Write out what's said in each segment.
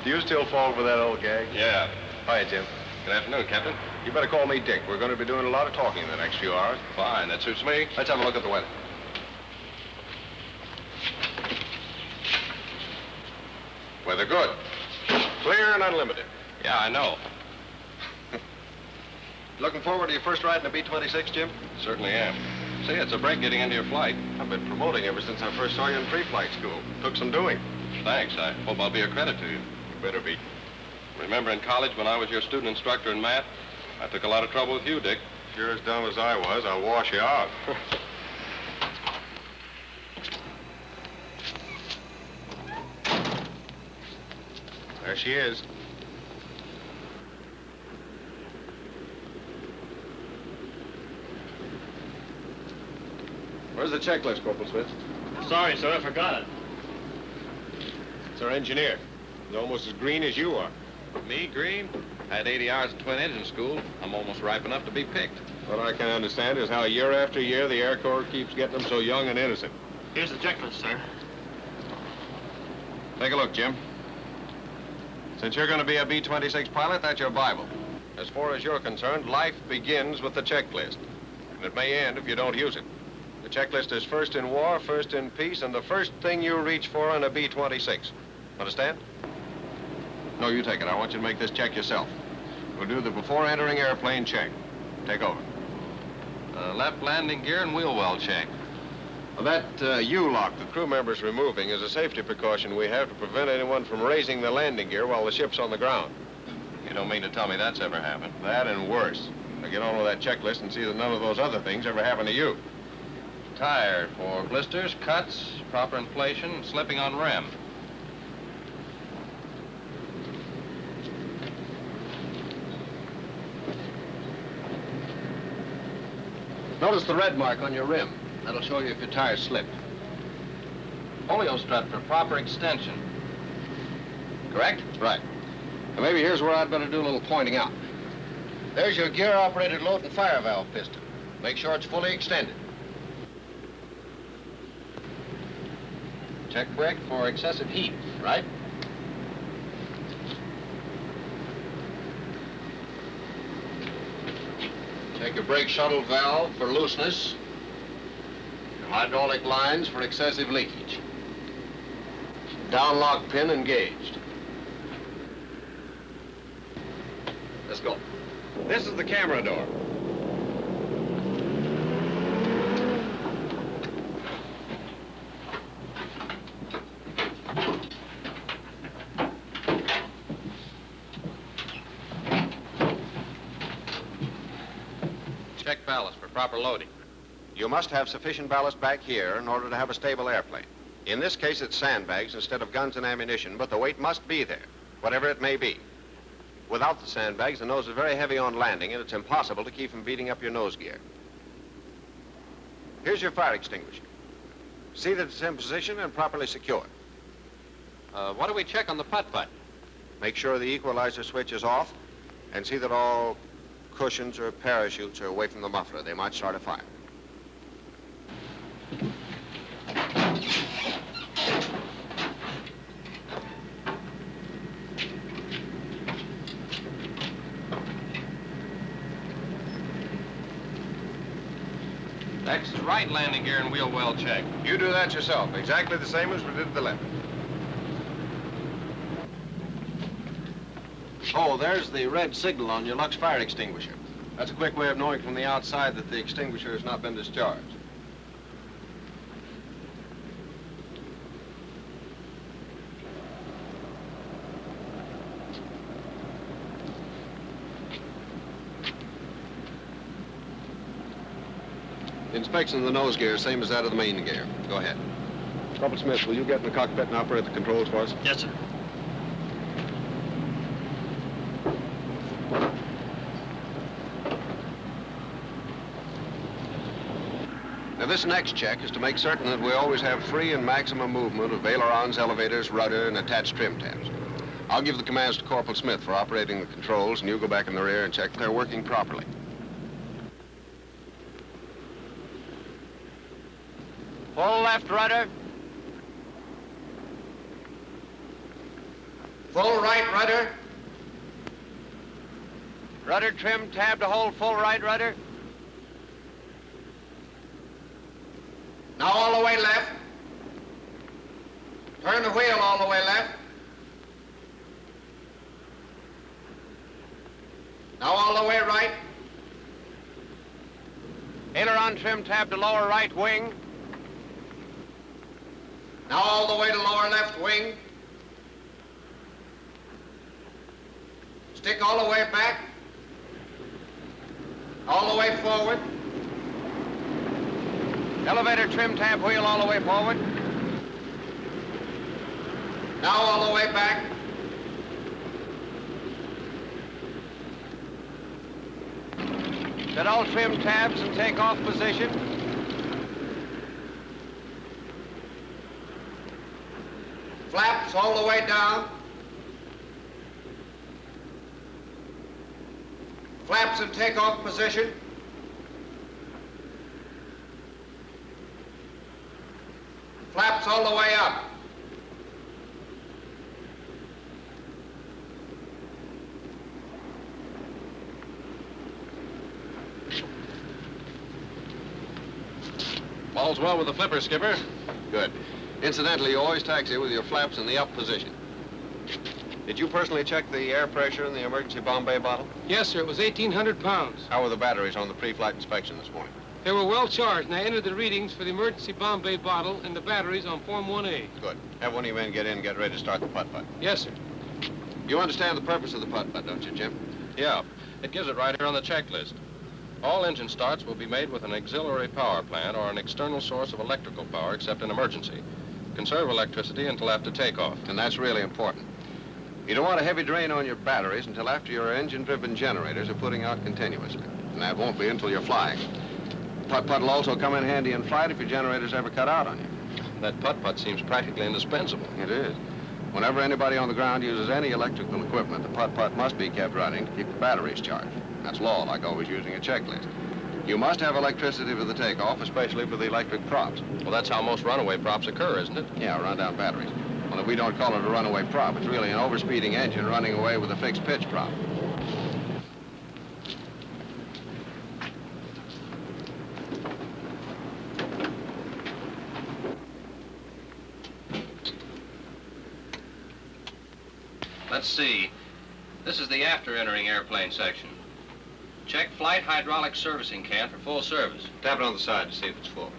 Do you still fall for that old gag? Yeah. Hi, Jim. Good afternoon, Captain. You better call me Dick. We're going to be doing a lot of talking in the next few hours. Fine, that suits me. Let's have a look at the weather. Weather good. Clear and unlimited. Yeah, I know. Looking forward to your first ride in a B-26, Jim? Certainly am. See, it's a break getting into your flight. I've been promoting ever since I first saw you in pre-flight school. Took some doing. Thanks. I hope I'll be a credit to you. You better be. Remember in college when I was your student instructor in math? I took a lot of trouble with you, Dick. You're as dumb as I was. I'll wash you out. There she is. Where's the checklist, Corporal Smith? Sorry, sir, I forgot it. It's our engineer. He's almost as green as you are. Me, Green? I had 80 hours in twin engine school. I'm almost ripe enough to be picked. What I can understand is how year after year the Air Corps keeps getting them so young and innocent. Here's the checklist, sir. Take a look, Jim. Since you're going to be a B-26 pilot, that's your Bible. As far as you're concerned, life begins with the checklist. And it may end if you don't use it. The checklist is first in war, first in peace, and the first thing you reach for on a B-26. Understand? No, you take it. I want you to make this check yourself. We'll do the before entering airplane check. Take over. Left landing gear and wheel well check. Well, that U-lock the crew member's removing is a safety precaution we have to prevent anyone from raising the landing gear while the ship's on the ground. You don't mean to tell me that's ever happened? That and worse. Now get on with that checklist and see that none of those other things ever happen to you. Tire for blisters, cuts, proper inflation, slipping on rim. Notice the red mark on your rim. That'll show you if your tire's slipped. Polio strut for proper extension. Correct? Right. Now maybe here's where I'd better do a little pointing out. There's your gear-operated load and fire valve piston. Make sure it's fully extended. Check brake for excessive heat. Right? Check your brake shuttle valve for looseness. Your hydraulic lines for excessive leakage. Downlock pin engaged. Let's go. This is the camera door. Check ballast for proper loading. You must have sufficient ballast back here in order to have a stable airplane. In this case, it's sandbags instead of guns and ammunition, but the weight must be there, whatever it may be. Without the sandbags, the nose is very heavy on landing, and it's impossible to keep from beating up your nose gear. Here's your fire extinguisher. See that it's in position and properly secured. What do we check on the putt-putt? Make sure the equalizer switch is off, and see that all cushions or parachutes are away from the muffler. They might start a fire. Next is right landing gear and wheel well check. You do that yourself, exactly the same as we did the left. Oh, there's the red signal on your Lux fire extinguisher. That's a quick way of knowing from the outside that the extinguisher has not been discharged. The inspection of the nose gear is same as that of the main gear. Go ahead. Corporal Smith, will you get in the cockpit and operate the controls for us? Yes, sir. Now, this next check is to make certain that we always have free and maximum movement of ailerons, elevators, rudder, and attached trim tabs. I'll give the commands to Corporal Smith for operating the controls, and you go back in the rear and check they're working properly. Full left rudder. Full right rudder. Rudder trim tab to hold full right rudder. Now all the way left. Turn the wheel all the way left. Now all the way right. Aileron trim tab to lower right wing. Now all the way to lower left wing. Stick all the way back. All the way forward. Elevator trim tab wheel all the way forward. Now all the way back. Set all trim tabs and take off position. Flaps all the way down. Flaps in takeoff position. Flaps all the way up. All's well with the flipper, Skipper. Good. Incidentally, you always taxi with your flaps in the up position. Did you personally check the air pressure in the emergency Bombay bottle? Yes, sir. It was 1,800 pounds. How were the batteries on the pre-flight inspection this morning? They were well charged, and I entered the readings for the emergency Bombay bottle and the batteries on Form 1A. Good. Have one of your men get in and get ready to start the putt-putt. Yes, sir. You understand the purpose of the putt-putt, don't you, Jim? Yeah, it gives it right here on the checklist. All engine starts will be made with an auxiliary power plant or an external source of electrical power except in emergency. Conserve electricity until after takeoff. And that's really important. You don't want a heavy drain on your batteries until after your engine-driven generators are putting out continuously. And that won't be until you're flying. Putt-putt will also come in handy in flight if your generators ever cut out on you. That putt-putt seems practically indispensable. It is. Whenever anybody on the ground uses any electrical equipment, the putt-putt must be kept running to keep the batteries charged. That's law, like always using a checklist. You must have electricity for the takeoff, especially for the electric props. Well, that's how most runaway props occur, isn't it? Yeah, run-down batteries. Only we don't call it a runaway prop. It's really an overspeeding engine running away with a fixed pitch prop. Let's see. This is the after entering airplane section. Check flight hydraulic servicing can for full service. Tap it on the side to see if it's full.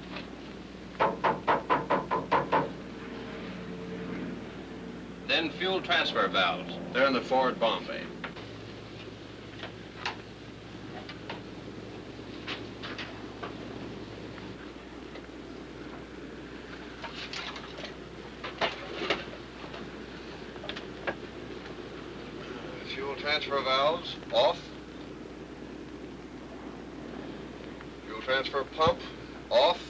Then fuel transfer valves. They're in the forward bomb bay. Fuel transfer valves off. Fuel transfer pump off.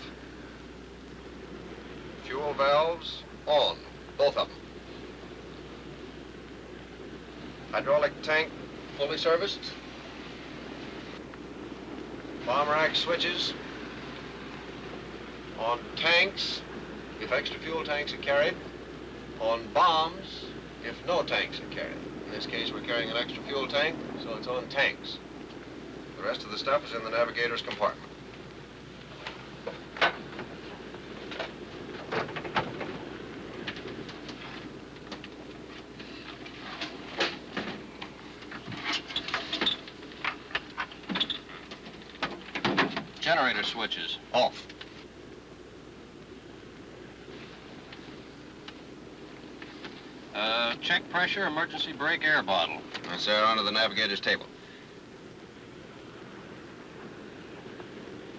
Fuel valves on, both of them. Hydraulic tank fully serviced. Bomb rack switches on tanks, if extra fuel tanks are carried. On bombs, if no tanks are carried. In this case, we're carrying an extra fuel tank, so it's on tanks. The rest of the stuff is in the navigator's compartment. Generator switches. Off. Check pressure, emergency brake air bottle. That's there under the navigator's table.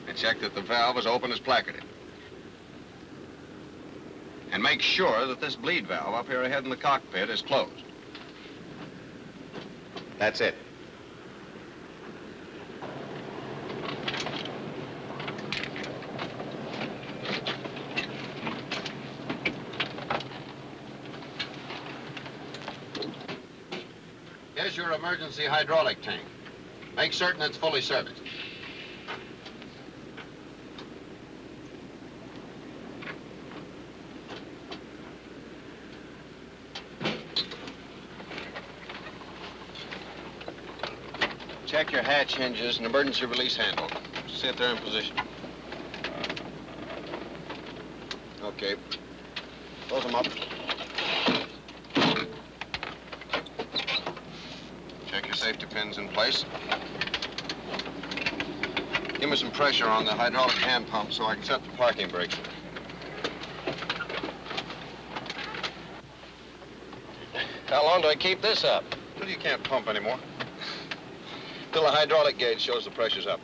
And check that the valve is open as placarded. And make sure that this bleed valve up here ahead in the cockpit is closed. That's it. Here's your emergency hydraulic tank. Make certain it's fully serviced. Check your hatch hinges and emergency release handle. See if they're in position. Okay. Close them up. Check your safety pins in place. Give me some pressure on the hydraulic hand pump so I can set the parking brakes. How long do I keep this up? Well, you can't pump anymore. Till the hydraulic gauge shows the pressure's up.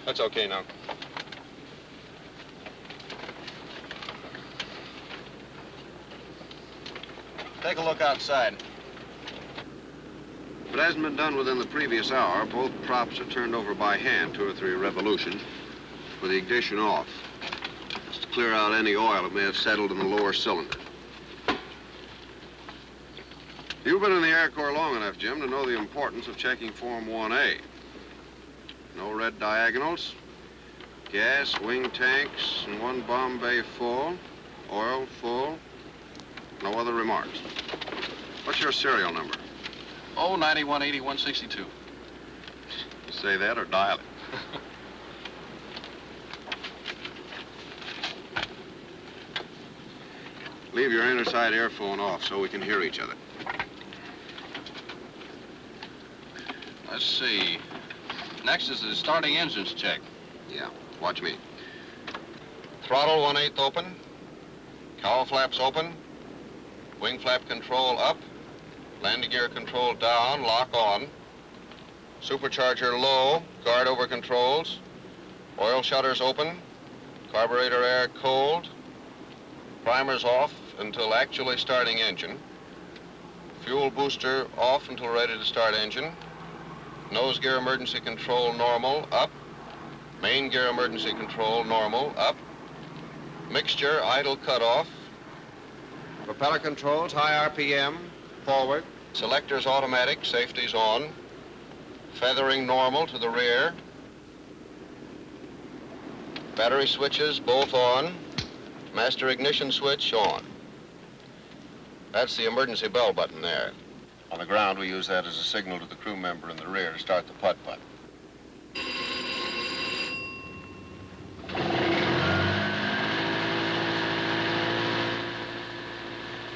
That's okay now. Take a look outside. If it hasn't been done within the previous hour, both props are turned over by hand 2 or 3 revolutions with the ignition off. Just to clear out any oil that may have settled in the lower cylinder. You've been in the Air Corps long enough, Jim, to know the importance of checking Form 1A. No red diagonals, gas, wing tanks, and 1 bomb bay full, oil full, no other remarks. What's your serial number? 9180-162. You say that or dial it. Leave your inner side airphone off so we can hear each other. Let's see. Next is the starting engines check. Yeah, watch me. Throttle 1/8 open. Cowl flaps open. Wing flap control up. Landing gear control down, lock on. Supercharger low, guard over controls. Oil shutters open. Carburetor air cold. Primers off until actually starting engine. Fuel booster off until ready to start engine. Nose gear emergency control normal, up. Main gear emergency control normal, up. Mixture idle cutoff. Propeller controls, high RPM, forward. Selectors automatic, safety's on. Feathering normal to the rear. Battery switches both on. Master ignition switch on. That's the emergency bell button there. On the ground, we use that as a signal to the crew member in the rear to start the putt-putt.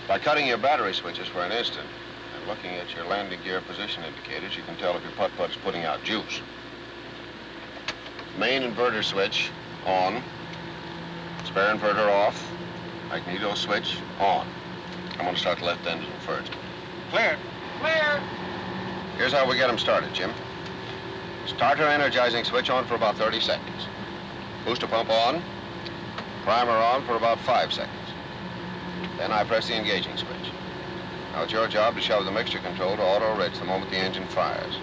By cutting your battery switches for an instant and looking at your landing gear position indicators, you can tell if your putt-putt's putting out juice. Main inverter switch on. Spare inverter off. Magneto switch on. I'm going to start the left engine first. Clear. Clear! Here's how we get them started, Jim. Starter energizing switch on for about 30 seconds. Booster pump on. Primer on for about 5 seconds. Then I press the engaging switch. Now it's your job to shove the mixture control to auto rich the moment the engine fires.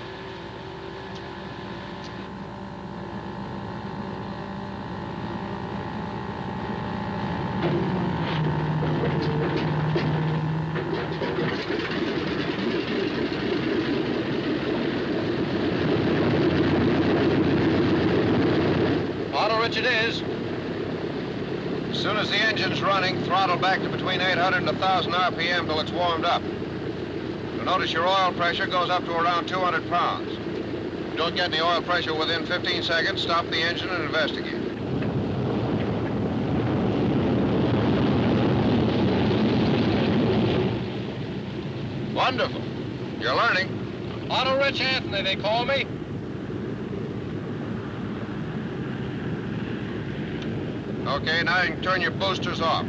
Auto rich it is. As soon as the engine's running, throttle back to between 800 and 1,000 RPM till it's warmed up. You'll notice your oil pressure goes up to around 200 pounds. If you don't get any oil pressure within 15 seconds, stop the engine and investigate. Wonderful. You're learning. Auto Rich Anthony, they call me. Okay, now you can turn your boosters off.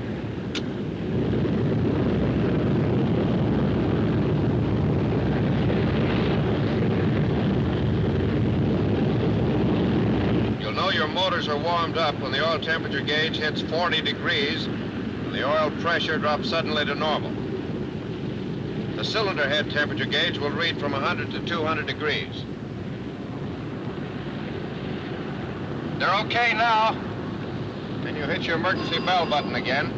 You'll know your motors are warmed up when the oil temperature gauge hits 40 degrees and the oil pressure drops suddenly to normal. The cylinder head temperature gauge will read from 100 to 200 degrees. They're okay now. Then you hit your emergency bell button again.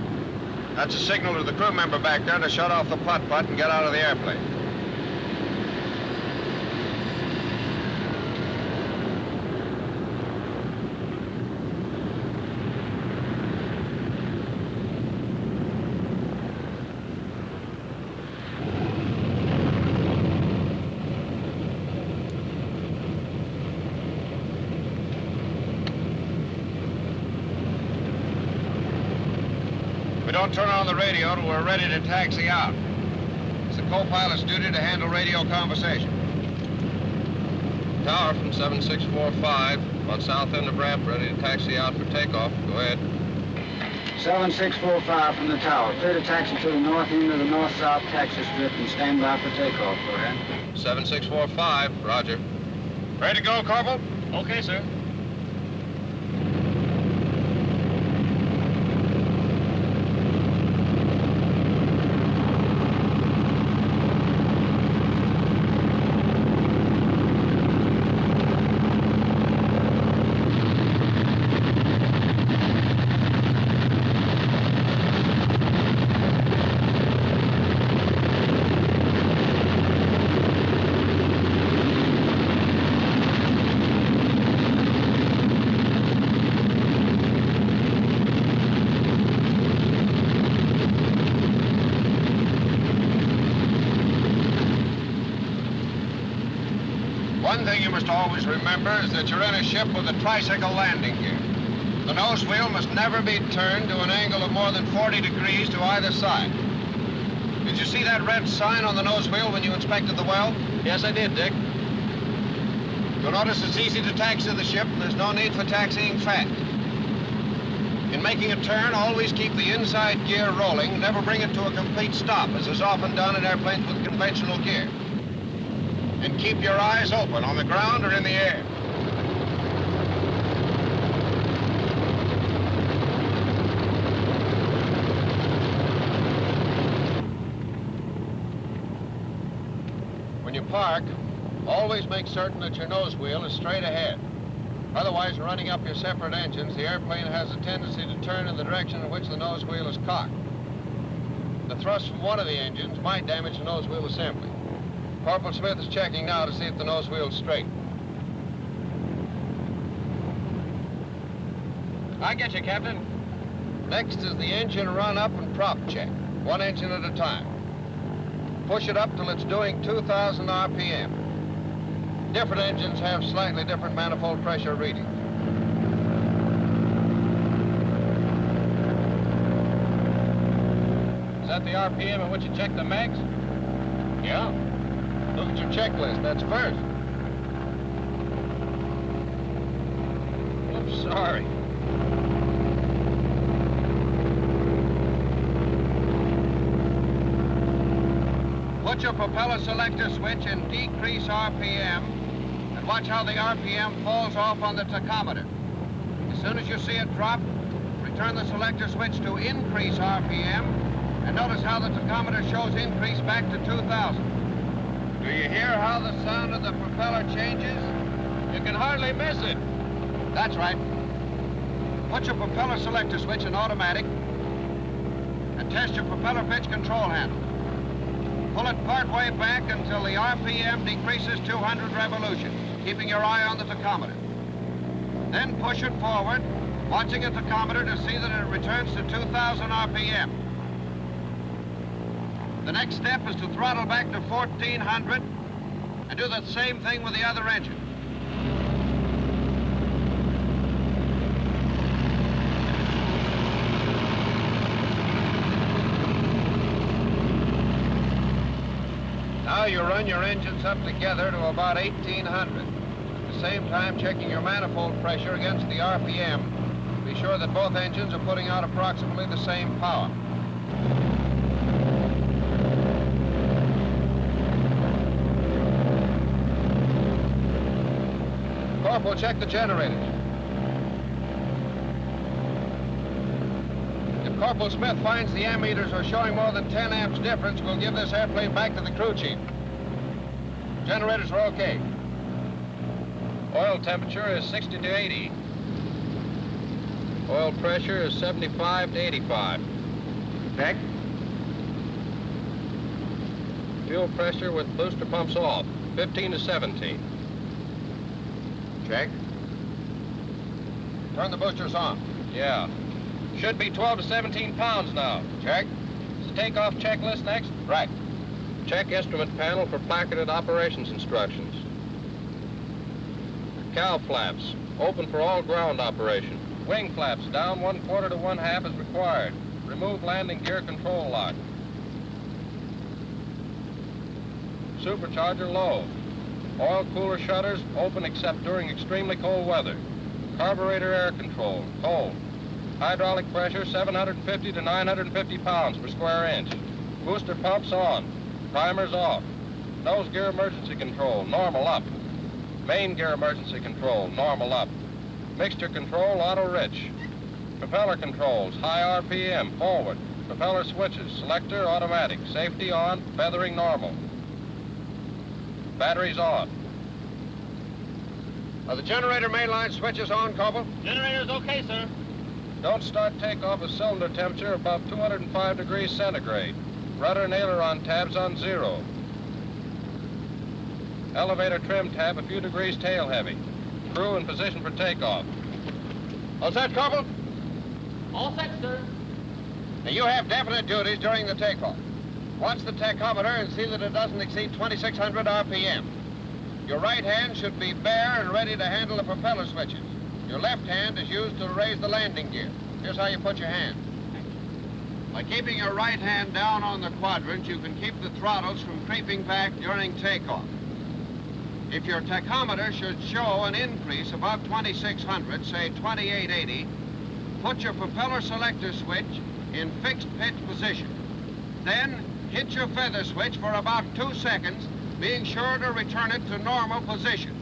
That's a signal to the crew member back there to shut off the putt-putt and get out of the airplane. don't turn on the radio till we're ready to taxi out. It's the co-pilot's duty to handle radio conversation. Tower from 7645 on south end of ramp, ready to taxi out for takeoff. Go ahead. 7645 from the tower. Clear to taxi to the north end of the north-south taxi strip and stand by for takeoff. Go ahead. 7645, roger. Ready to go, Corporal? Okay, sir. One thing you must always remember is that you're in a ship with a tricycle landing gear. The nose wheel must never be turned to an angle of more than 40 degrees to either side. Did you see that red sign on the nose wheel when you inspected the well? Yes, I did, Dick. You'll notice it's easy to taxi the ship, and there's no need for taxiing fast. In making a turn, always keep the inside gear rolling, never bring it to a complete stop, as is often done in airplanes with conventional gear. And keep your eyes open on the ground or in the air. When you park, always make certain that your nose wheel is straight ahead. Otherwise, running up your separate engines, the airplane has a tendency to turn in the direction in which the nose wheel is cocked. The thrust from one of the engines might damage the nose wheel assembly. Corporal Smith is checking now to see if the nose wheel's straight. I get you, Captain. Next is the engine run-up and prop check, one engine at a time. Push it up till it's doing 2,000 RPM. Different engines have slightly different manifold pressure readings. Is that the RPM at which you check the mags? Yeah. Look at your checklist. That's first. Oops, sorry. Put your propeller selector switch and decrease RPM, and watch how the RPM falls off on the tachometer. As soon as you see it drop, return the selector switch to increase RPM, and notice how the tachometer shows increase back to 2,000. Do you hear how the sound of the propeller changes? You can hardly miss it. That's right. Put your propeller selector switch in automatic and test your propeller pitch control handle. Pull it part way back until the RPM decreases 200 revolutions, keeping your eye on the tachometer. Then push it forward, watching the tachometer to see that it returns to 2,000 RPM. The next step is to throttle back to 1,400 and do the same thing with the other engine. Now you run your engines up together to about 1,800. At the same time, checking your manifold pressure against the RPM. Be sure that both engines are putting out approximately the same power. Corporal, check the generators. If Corporal Smith finds the ammeters are showing more than 10 amps difference, we'll give this airplane back to the crew chief. Generators are okay. Oil temperature is 60 to 80. Oil pressure is 75 to 85. Check. Fuel pressure with booster pumps off, 15 to 17. Check. Turn the boosters on. Yeah. Should be 12 to 17 pounds now. Check. Is the takeoff checklist next? Right. Check instrument panel for placarded operations instructions. Cow flaps, open for all ground operation. Wing flaps down 1/4 to 1/2 as required. remove landing gear control lock. Supercharger low. Oil cooler shutters open except during extremely cold weather. Carburetor air control, cold. Hydraulic pressure 750 to 950 pounds per square inch. Booster pumps on. Primers off. Nose gear emergency control, normal up. Main gear emergency control, normal up. Mixture control, auto rich. Propeller controls, high RPM, forward. Propeller switches, selector, automatic. Safety on, feathering normal. Batteries on. Are the generator mainline switches on, Corporal? Generator's okay, sir. Don't start takeoff at cylinder temperature above 205 degrees centigrade. Rudder and aileron tabs on 0. Elevator trim tab a few degrees tail heavy. Crew in position for takeoff. All set, Corporal? All set, sir. Now, you have definite duties during the takeoff. Watch the tachometer and see that it doesn't exceed 2,600 RPM. Your right hand should be bare and ready to handle the propeller switches. Your left hand is used to raise the landing gear. Here's how you put your hand. By keeping your right hand down on the quadrant, you can keep the throttles from creeping back during takeoff. If your tachometer should show an increase above 2,600, say 2,880, put your propeller selector switch in fixed pitch position. Then hit your feather switch for about 2 seconds, being sure to return it to normal position.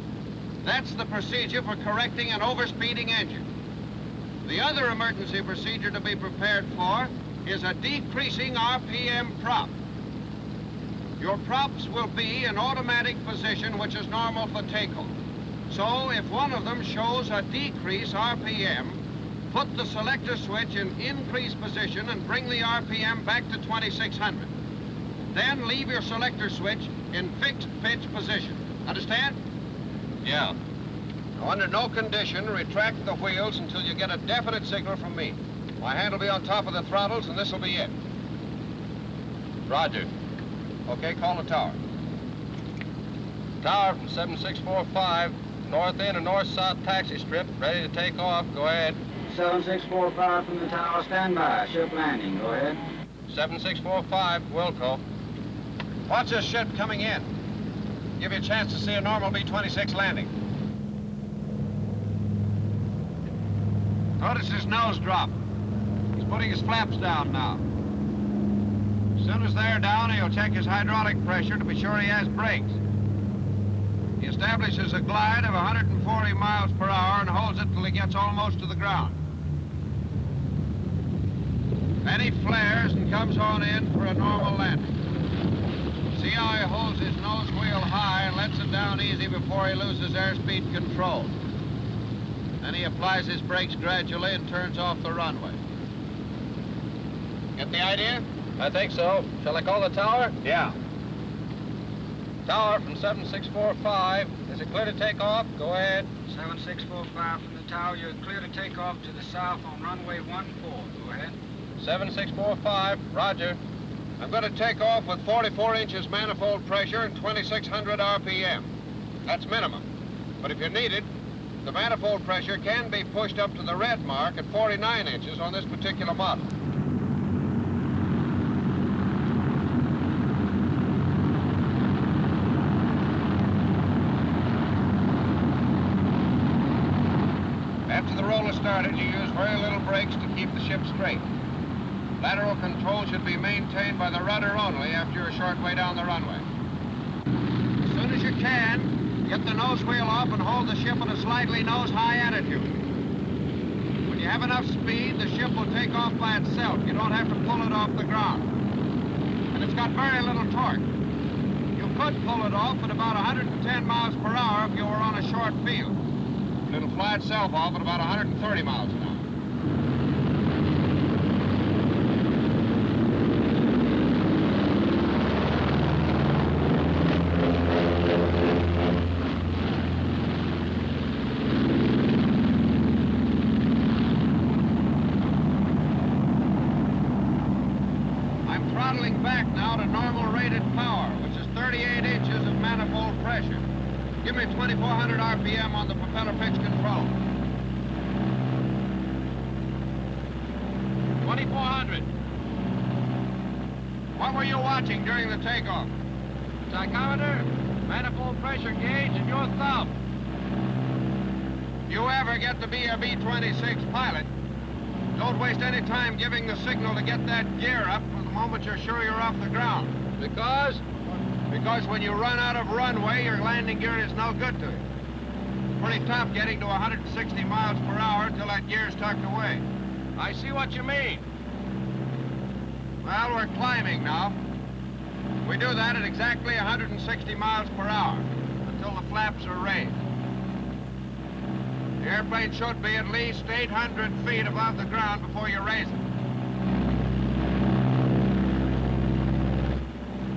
That's the procedure for correcting an overspeeding engine. The other emergency procedure to be prepared for is a decreasing RPM prop. Your props will be in automatic position, which is normal for takeoff. So if one of them shows a decrease RPM, put the selector switch in increase position and bring the RPM back to 2,600. Then leave your selector switch in fixed pitch position. Understand? Yeah. Now, under no condition, retract the wheels until you get a definite signal from me. My hand will be on top of the throttles, and this will be it. Roger. Okay, call the tower. Tower from 7645, north end of north-south taxi strip, ready to take off. Go ahead. 7645 from the tower, stand by. Ship landing, go ahead. 7645, Wilco. Watch this ship coming in. Give you a chance to see a normal B-26 landing. Notice his nose drop. He's putting his flaps down now. As soon as they're down, he'll check his hydraulic pressure to be sure he has brakes. He establishes a glide of 140 miles per hour and holds it till he gets almost to the ground. Then he flares and comes on in for a normal landing. See how he holds his nose wheel high and lets it down easy before he loses airspeed control. Then he applies his brakes gradually and turns off the runway. Get the idea? I think so. Shall I call the tower? Yeah. Tower from 7645. Is it clear to take off? Go ahead. 7645 from the tower, you're clear to take off to the south on runway 14. Go ahead. 7645, roger. I'm going to take off with 44 inches manifold pressure and 2,600 RPM. That's minimum. But if you need it, the manifold pressure can be pushed up to the red mark at 49 inches on this particular model. After the roller started, you use very little brakes to keep the ship straight. Lateral control should be maintained by the rudder only after you're a short way down the runway. As soon as you can, get the nose wheel off and hold the ship at a slightly nose-high attitude. When you have enough speed, the ship will take off by itself. You don't have to pull it off the ground. And it's got very little torque. You could pull it off at about 110 miles per hour if you were on a short field. But it'll fly itself off at about 130 miles an hour. Throttling back now to normal rated power, which is 38 inches of manifold pressure. Give me 2,400 RPM on the propeller pitch control. 2400. What were you watching during the takeoff? Tachometer, manifold pressure gauge, and your thumb. If you ever get to be a B-26 pilot, don't waste any time giving the signal to get that gear up for the moment you're sure you're off the ground. Because? Because when you run out of runway, your landing gear is no good to you. Pretty tough getting to 160 miles per hour till that gear's tucked away. I see what you mean. Well, we're climbing now. We do that at exactly 160 miles per hour until the flaps are raised. The airplane should be at least 800 feet above the ground before you raise it.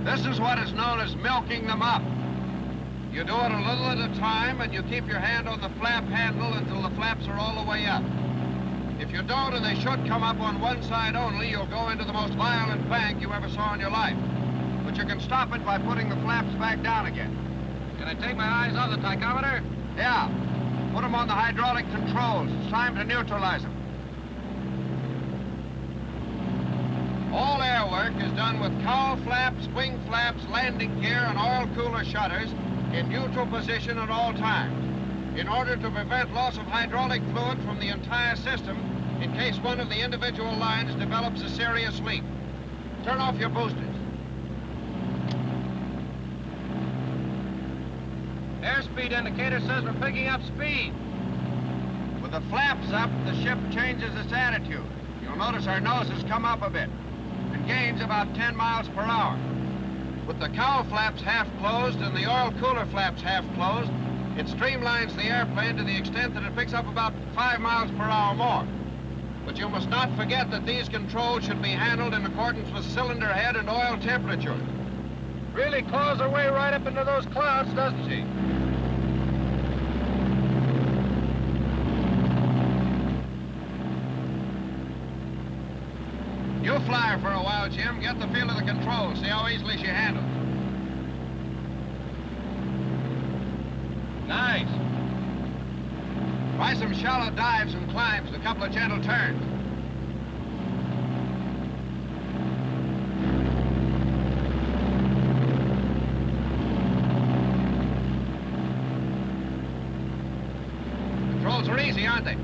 This is what is known as milking them up. You do it a little at a time, and you keep your hand on the flap handle until the flaps are all the way up. If you don't, and they should come up on one side only, you'll go into the most violent bank you ever saw in your life. But you can stop it by putting the flaps back down again. Can I take my eyes off the tachometer? Yeah. Put them on the hydraulic controls. It's time to neutralize them. All air work is done with cowl flaps, wing flaps, landing gear, and oil cooler shutters in neutral position at all times, in order to prevent loss of hydraulic fluid from the entire system in case one of the individual lines develops a serious leak. Turn off your boosters. Airspeed indicator says we're picking up speed. With the flaps up, the ship changes its attitude. You'll notice our noses come up a bit and gains about 10 miles per hour. With the cowl flaps half closed and the oil cooler flaps half closed, it streamlines the airplane to the extent that it picks up about 5 miles per hour more. But you must not forget that these controls should be handled in accordance with cylinder head and oil temperature. Really claws her way right up into those clouds, doesn't she? You fly her for a while, Jim. Get the feel of the controls. See how easily she handles. Nice. Try some shallow dives and climbs, a couple of gentle turns. Controls are easy, aren't they?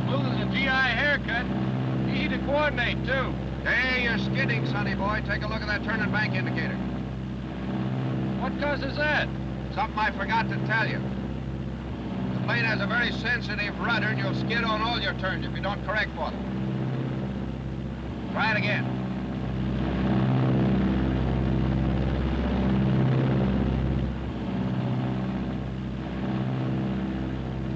Smooth as a GI haircut. Easy to coordinate, too. Hey, you're skidding, sonny boy. Take a look at that turn and bank indicator. What causes that? Something I forgot to tell you. The plane has a very sensitive rudder, and you'll skid on all your turns if you don't correct for them. Try it again.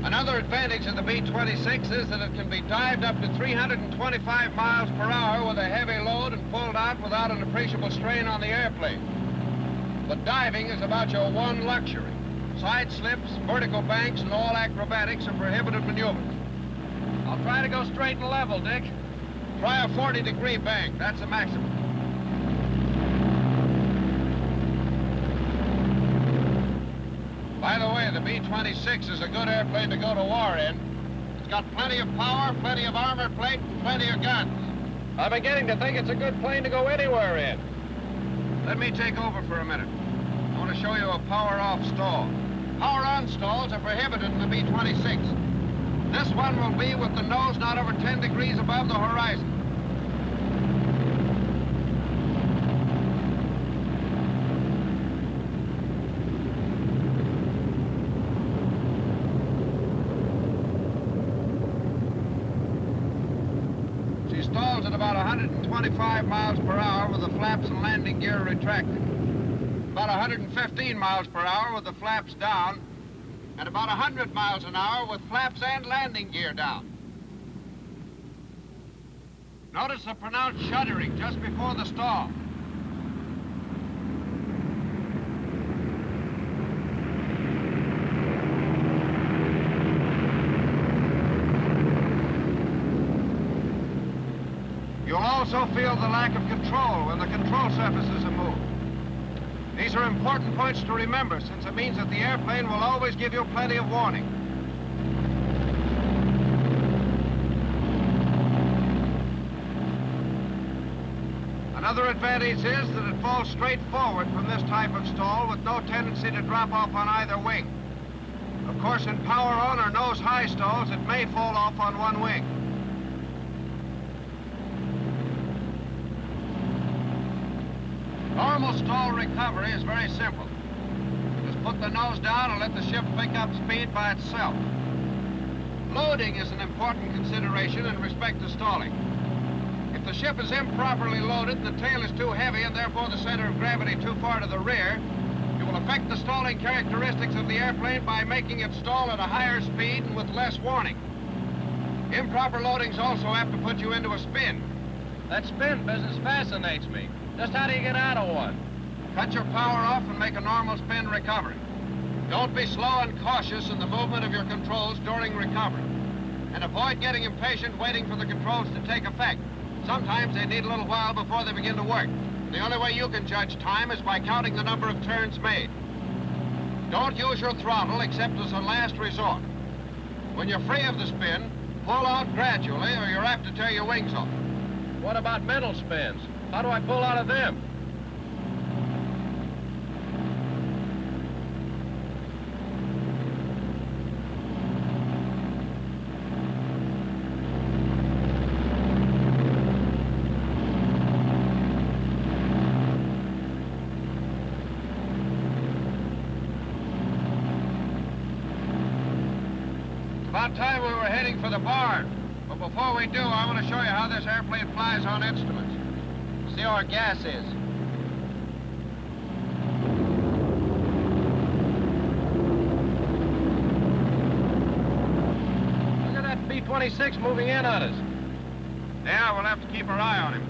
Another advantage of the B-26 is that it can be dived up to 325 miles per hour with a heavy load and pulled out without an appreciable strain on the airplane. But diving is about your one luxury. Side slips, vertical banks, and all acrobatics are prohibited maneuvers. I'll try to go straight and level, Dick. Try a 40-degree bank. That's the maximum. By the way, the B-26 is a good airplane to go to war in. It's got plenty of power, plenty of armor plate, and plenty of guns. I'm beginning to think it's a good plane to go anywhere in. Let me take over for a minute. I want to show you a power-off stall. Power-on stalls are prohibited in the B-26. This one will be with the nose not over 10 degrees above the horizon. She stalls at about 125 miles per hour with the flaps and landing gear retracted. About 115 miles per hour with the flaps down, and about 100 miles an hour with flaps and landing gear down. Notice the pronounced shuddering just before the stall. You'll also feel the lack of control when the control surfaces are moved. These are important points to remember, since it means that the airplane will always give you plenty of warning. Another advantage is that it falls straight forward from this type of stall with no tendency to drop off on either wing. Of course, in power-on or nose-high stalls, it may fall off on one wing. Normal stall recovery is very simple. Just put the nose down and let the ship pick up speed by itself. Loading is an important consideration in respect to stalling. If the ship is improperly loaded and the tail is too heavy and therefore the center of gravity too far to the rear, you will affect the stalling characteristics of the airplane by making it stall at a higher speed and with less warning. Improper loading's also apt to put you into a spin. That spin business fascinates me. Just how do you get out of one? Cut your power off and make a normal spin recovery. Don't be slow and cautious in the movement of your controls during recovery. And avoid getting impatient waiting for the controls to take effect. Sometimes they need a little while before they begin to work. The only way you can judge time is by counting the number of turns made. Don't use your throttle except as a last resort. When you're free of the spin, pull out gradually or you're apt to tear your wings off. What about mental spins? How do I pull out of them? About time we were heading for the barn. But before we do, I want to show you how this airplane flies on instruments. See how our gas is. Look at that B-26 moving in on us. Yeah, we'll have to keep our eye on him.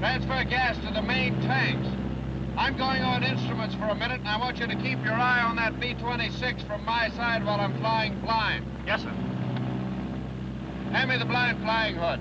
Transfer gas to the main tanks. I'm going on instruments for a minute, and I want you to keep your eye on that B-26 from my side while I'm flying blind. Yes, sir. Hand me the blind flying hood.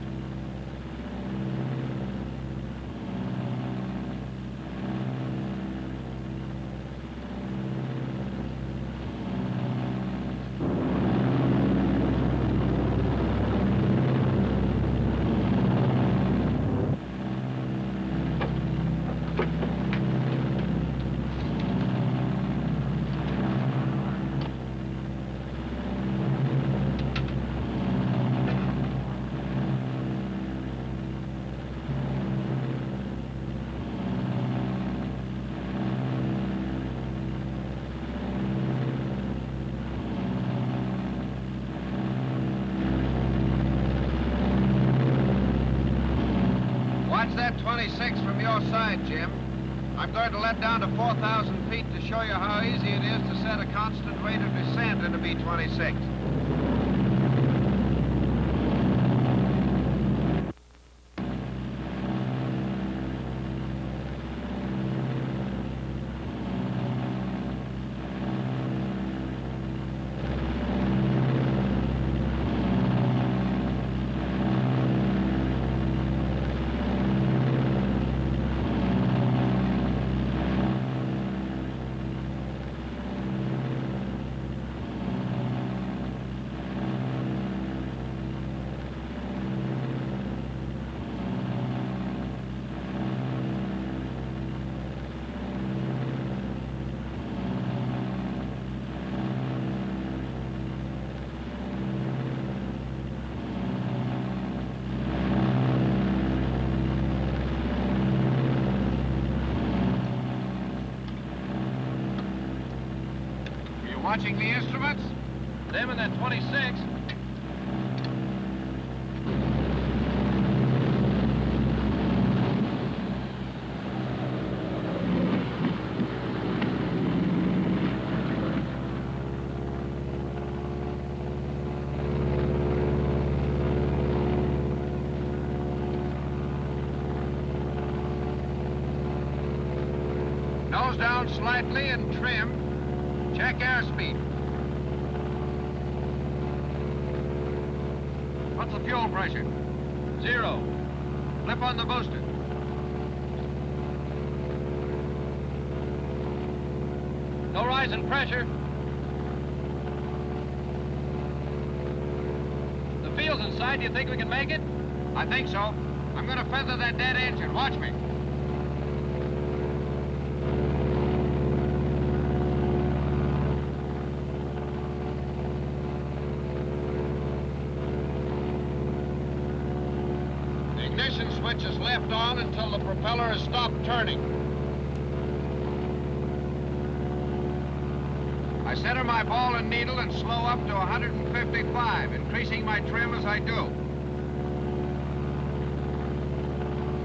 Watch that 26 from your side, Jim. I'm going to let down to 4,000 feet to show you how easy it is to set a constant rate of descent in a B-26. Watching the instruments? Them and that 26. Nose down slightly and trim. Check airspeed. What's the fuel pressure? 0. Flip on the booster. No rise in pressure. The field's in outside. Do you think we can make it? I think so. I'm going to feather that dead engine. Watch me. The ignition switch is left on until the propeller has stopped turning. I center my ball and needle and slow up to 155, increasing my trim as I do.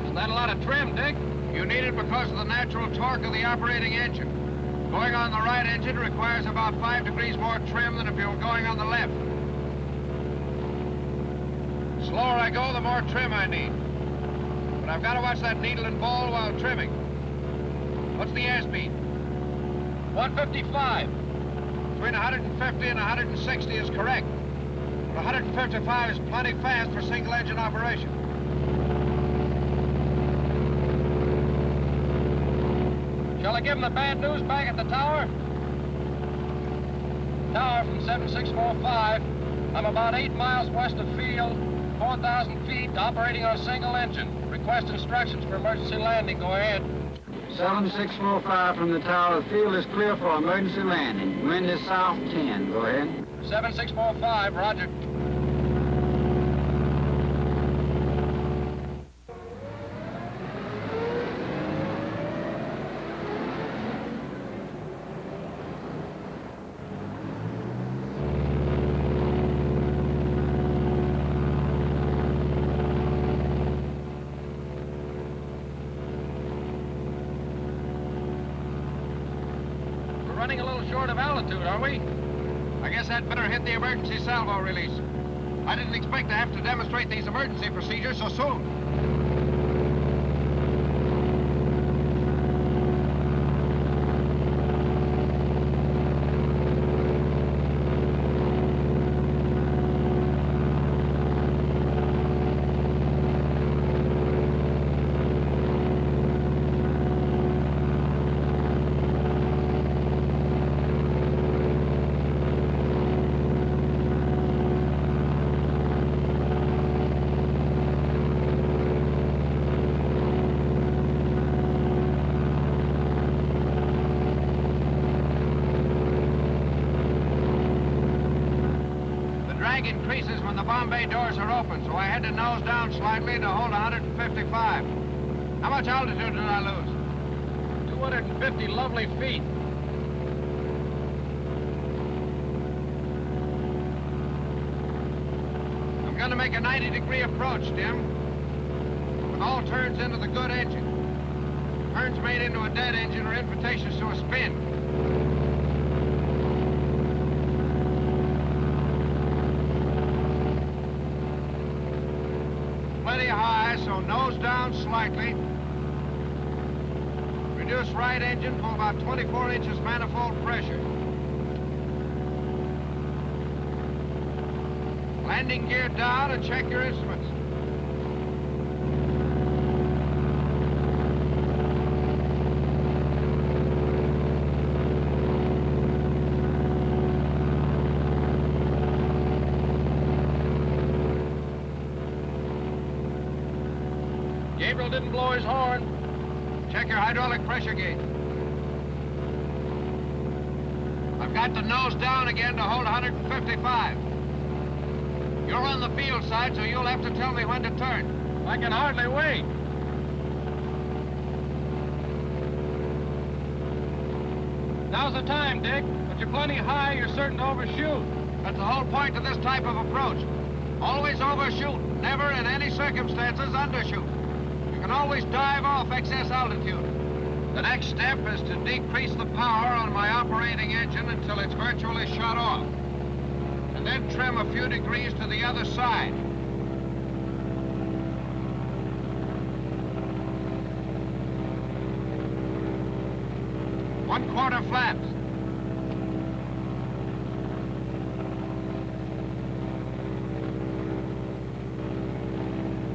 Isn't that a lot of trim, Dick? You need it because of the natural torque of the operating engine. Going on the right engine requires about 5 degrees more trim than if you were going on the left. The slower I go, the more trim I need. But I've got to watch that needle and ball while trimming. What's the airspeed? 155. Between 150 and 160 is correct. But 155 is plenty fast for single-engine operation. Shall I give him the bad news back at the tower? Tower from 7645. I'm about 8 miles west of field, 4,000 feet, operating on a single engine. Request instructions for emergency landing. Go ahead. 7645 from the tower. The field is clear for emergency landing. Wind is south 10. Go ahead. 7645, roger. Running a little short of altitude, are we? I guess I'd better hit the emergency salvo release. I didn't expect to have to demonstrate these emergency procedures so soon. Increases when the bomb bay doors are open, so I had to nose down slightly to hold 155. How much altitude did I lose? 250 lovely feet. I'm going to make a 90-degree approach, Tim. With all turns into the good engine. Turns made into a dead engine are invitations to a spin. Plenty high, so nose down slightly. Reduce right engine to about 24 inches manifold pressure. Landing gear down and check your instruments. Gabriel didn't blow his horn. Check your hydraulic pressure gauge. I've got the nose down again to hold 155. You're on the field side, so you'll have to tell me when to turn. I can hardly wait. Now's the time, Dick. But you're plenty high, you're certain to overshoot. That's the whole point of this type of approach. Always overshoot, never in any circumstances undershoot. You can always dive off excess altitude. The next step is to decrease the power on my operating engine until it's virtually shut off. And then trim a few degrees to the other side. One-quarter flaps.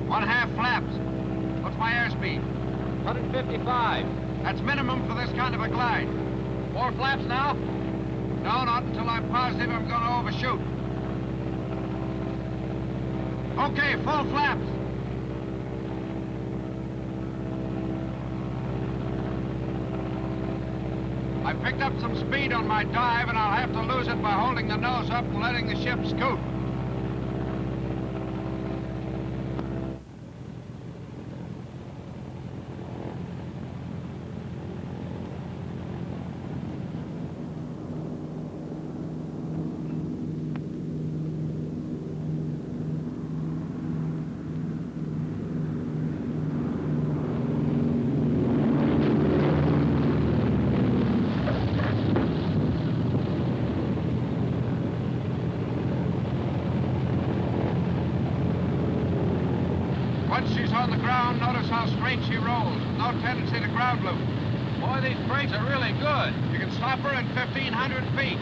One-half flaps. What's my airspeed? 155. That's minimum for this kind of a glide. 4 flaps now? No, not until I'm positive I'm going to overshoot. Okay, full flaps. I picked up some speed on my dive, and I'll have to lose it by holding the nose up and letting the ship scoot. Once she's on the ground, notice how straight she rolls. No tendency to ground loop. Boy, these brakes are really good. You can stop her at 1,500 feet.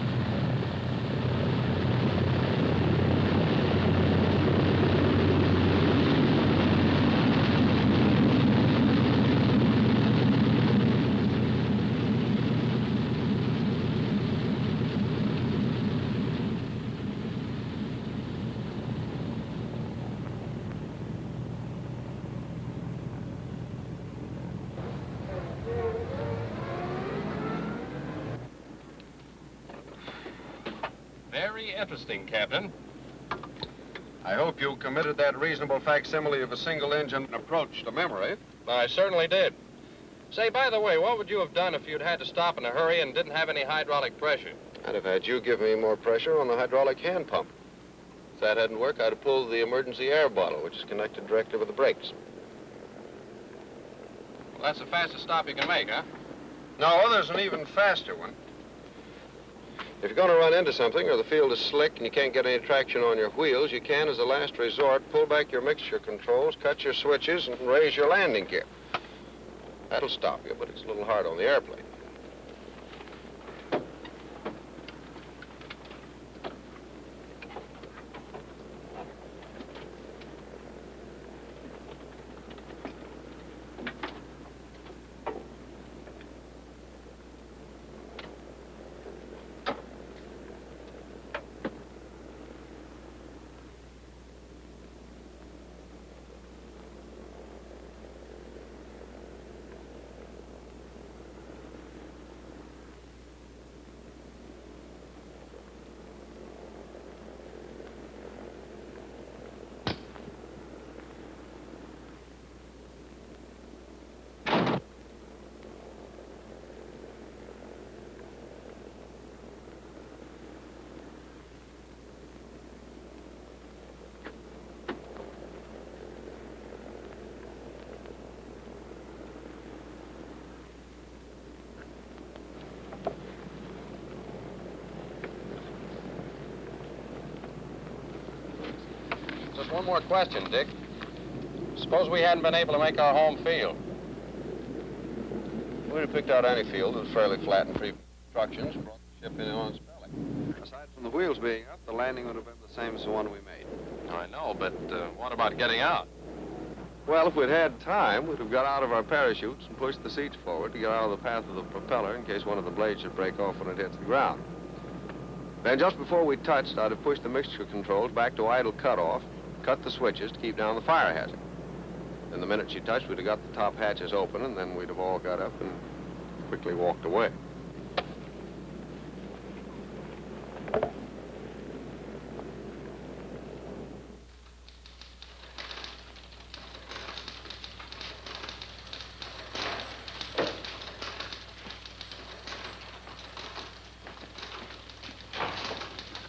Very interesting, Captain. I hope you committed that reasonable facsimile of a single-engine approach to memory. I certainly did. Say, by the way, what would you have done if you'd had to stop in a hurry and didn't have any hydraulic pressure? I'd have had you give me more pressure on the hydraulic hand pump. If that hadn't worked, I'd have pulled the emergency air bottle, which is connected directly with the brakes. Well, that's the fastest stop you can make, huh? No, there's an even faster one. If you're going to run into something or the field is slick and you can't get any traction on your wheels, you can, as a last resort, pull back your mixture controls, cut your switches, and raise your landing gear. That'll stop you, but it's a little hard on the airplane. Just one more question, Dick. Suppose we hadn't been able to make our home field. We'd have picked out any field that was fairly flat and free of obstructions and brought the ship in on its belly. Aside from the wheels being up, the landing would have been the same as the one we made. I know, but what about getting out? Well, if we'd had time, we'd have got out of our parachutes and pushed the seats forward to get out of the path of the propeller in case one of the blades should break off when it hits the ground. Then just before we touched, I'd have pushed the mixture controls back to idle cutoff, cut the switches to keep down the fire hazard. Then the minute she touched, we'd have got the top hatches open, and then we'd have all got up and quickly walked away.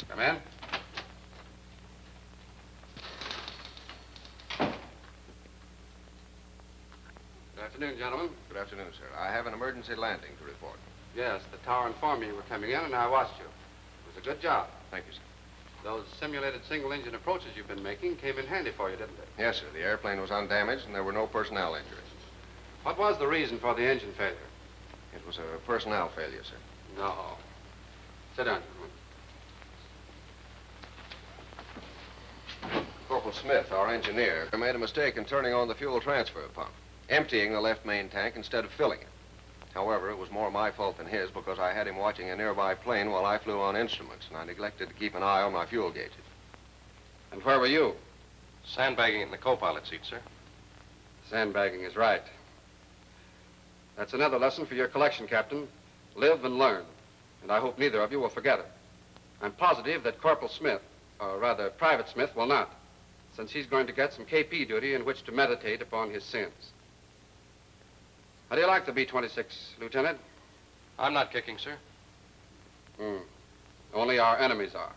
Come in. Good afternoon, gentlemen. Good afternoon, sir. I have an emergency landing to report. Yes, the tower informed me you were coming in, and I watched you. It was a good job. Thank you, sir. Those simulated single-engine approaches you've been making came in handy for you, didn't they? Yes, sir. The airplane was undamaged, and there were no personnel injuries. What was the reason for the engine failure? It was a personnel failure, sir. No. Sit down, gentlemen. Corporal Smith, our engineer, made a mistake in turning on the fuel transfer pump, emptying the left main tank instead of filling it. However, it was more my fault than his because I had him watching a nearby plane while I flew on instruments, and I neglected to keep an eye on my fuel gauges. And where were you? Sandbagging in the co-pilot seat, sir. Sandbagging is right. That's another lesson for your collection, Captain. Live and learn. And I hope neither of you will forget it. I'm positive that Corporal Smith, or rather Private Smith, will not, since he's going to get some KP duty in which to meditate upon his sins. How do you like the B-26, Lieutenant? I'm not kicking, sir. Only our enemies are.